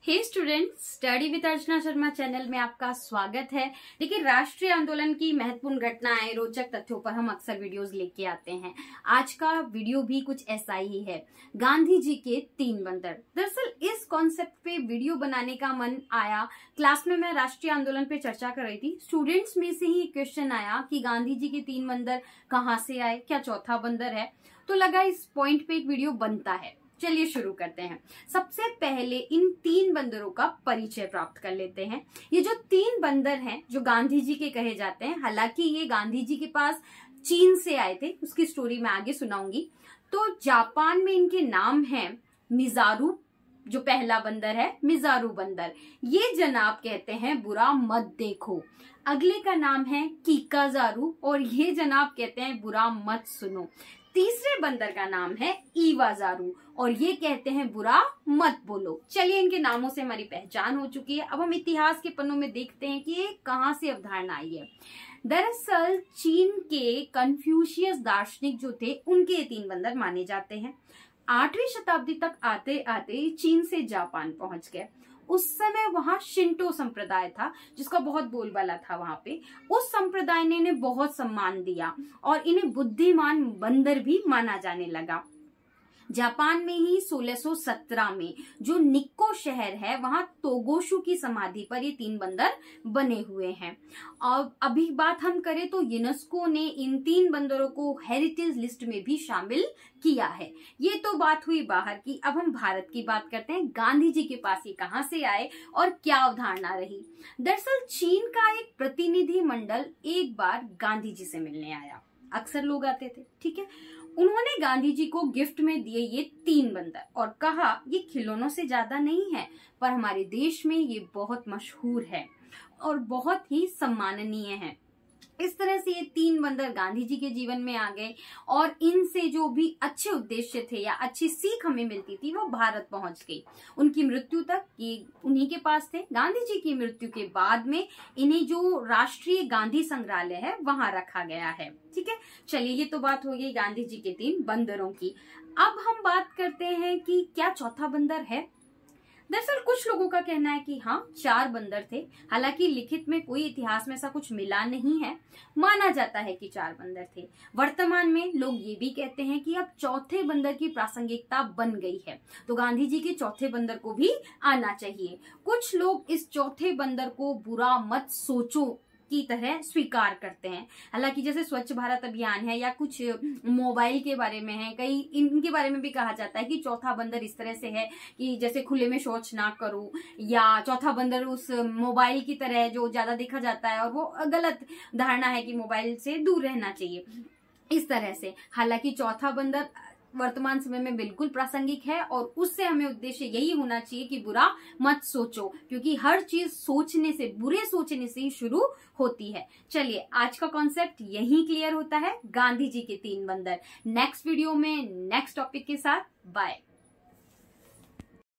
Hey students, study with Archana Sharma channel में आपका स्वागत है। देखिए, राष्ट्रीय आंदोलन की महत्वपूर्ण घटनाएं, रोचक तथ्यों पर हम अक्सर वीडियोस लेके आते हैं। आज का वीडियो भी कुछ ऐसा ही है, गांधी जी के 3 बंदर। दरअसल इस कॉन्सेप्ट पे वीडियो बनाने का मन आया। क्लास में मैं राष्ट्रीय आंदोलन पे चर्चा कर रही थी। स्टूडेंट्स में से ही क्वेश्चन आया कि गांधी जी के 3 बंदर कहाँ से आए, क्या चौथा बंदर है? तो लगा इस पॉइंट पे एक वीडियो बनता है। चलिए शुरू करते हैं। सबसे पहले इन 3 बंदरों का परिचय प्राप्त कर लेते हैं। ये जो 3 बंदर हैं, जो गांधी जी के कहे जाते हैं, हालांकि ये गांधी जी के पास चीन से आए थे, उसकी स्टोरी मैं आगे सुनाऊंगी। तो जापान में इनके नाम हैं मिजारू, जो पहला बंदर है मिजारू बंदर। ये जनाब कहते हैं बुरा मत देखो। अगले का नाम है कीकाजारू और ये जनाब कहते हैं बुरा मत सुनो। तीसरे बंदर का नाम है इवाजारू और ये कहते हैं बुरा मत बोलो। चलिए, इनके नामों से हमारी पहचान हो चुकी है। अब हम इतिहास के पन्नों में देखते हैं कि ये कहां से अवधारणा आई है। दरअसल चीन के कन्फ्यूशियस दार्शनिक जो थे, उनके ये 3 बंदर माने जाते हैं। 8वीं शताब्दी तक आते आते चीन से जापान पहुंच गए। उस समय वहां शिंटो संप्रदाय था, जिसका बहुत बोलबाला था वहां पे। उस संप्रदाय ने इन्हें बहुत सम्मान दिया और इन्हें बुद्धिमान बंदर भी माना जाने लगा। जापान में ही 1617 में जो निक्को शहर है, वहां तोगोशु की समाधि पर ये 3 बंदर बने हुए हैं। और अभी बात हम करें तो यूनेस्को ने इन 3 बंदरों को हेरिटेज लिस्ट में भी शामिल किया है। ये तो बात हुई बाहर की। अब हम भारत की बात करते हैं। गांधी जी के पास ये कहां से आए और क्या अवधारणा रही? दरअसल चीन का एक प्रतिनिधि मंडल एक बार गांधी जी से मिलने आया। अक्सर लोग आते थे, ठीक है। उन्होंने गांधी जी को गिफ्ट में दिए ये 3 बंदर और कहा, ये खिलौनों से ज्यादा नहीं है, पर हमारे देश में ये बहुत मशहूर है और बहुत ही सम्माननीय है। इस तरह से ये 3 बंदर गांधी जी के जीवन में आ गए और इनसे जो भी अच्छे उद्देश्य थे या अच्छी सीख हमें मिलती थी, वो भारत पहुंच गई। उनकी मृत्यु तक ये उन्हीं के पास थे। गांधी जी की मृत्यु के बाद में इन्हें जो राष्ट्रीय गांधी संग्रहालय है, वहां रखा गया है। ठीक है, चलिए, ये तो बात हो गई गांधी जी के 3 बंदरों की। अब हम बात करते हैं कि क्या चौथा बंदर है। दरअसल कुछ लोगों का कहना है कि हाँ, 4 बंदर थे। हालांकि लिखित में कोई इतिहास में ऐसा कुछ मिला नहीं है। माना जाता है कि 4 बंदर थे। वर्तमान में लोग ये भी कहते हैं कि अब चौथे बंदर की प्रासंगिकता बन गई है, तो गांधी जी के चौथे बंदर को भी आना चाहिए। कुछ लोग इस चौथे बंदर को बुरा मत सोचो की तरह स्वीकार करते हैं। हालांकि जैसे स्वच्छ भारत अभियान है या कुछ मोबाइल के बारे में है, कई इनके बारे में भी कहा जाता है कि चौथा बंदर इस तरह से है कि जैसे खुले में शौच ना करो, या चौथा बंदर उस मोबाइल की तरह है जो ज्यादा देखा जाता है और वो गलत धारणा है कि मोबाइल से दूर रहना चाहिए, इस तरह से। हालांकि चौथा बंदर वर्तमान समय में बिल्कुल प्रासंगिक है और उससे हमें उद्देश्य यही होना चाहिए कि बुरा मत सोचो, क्योंकि हर चीज सोचने से, बुरे सोचने से ही शुरू होती है। चलिए, आज का कॉन्सेप्ट यही क्लियर होता है, गांधी जी के 3 बंदर। नेक्स्ट वीडियो में नेक्स्ट टॉपिक के साथ। बाय।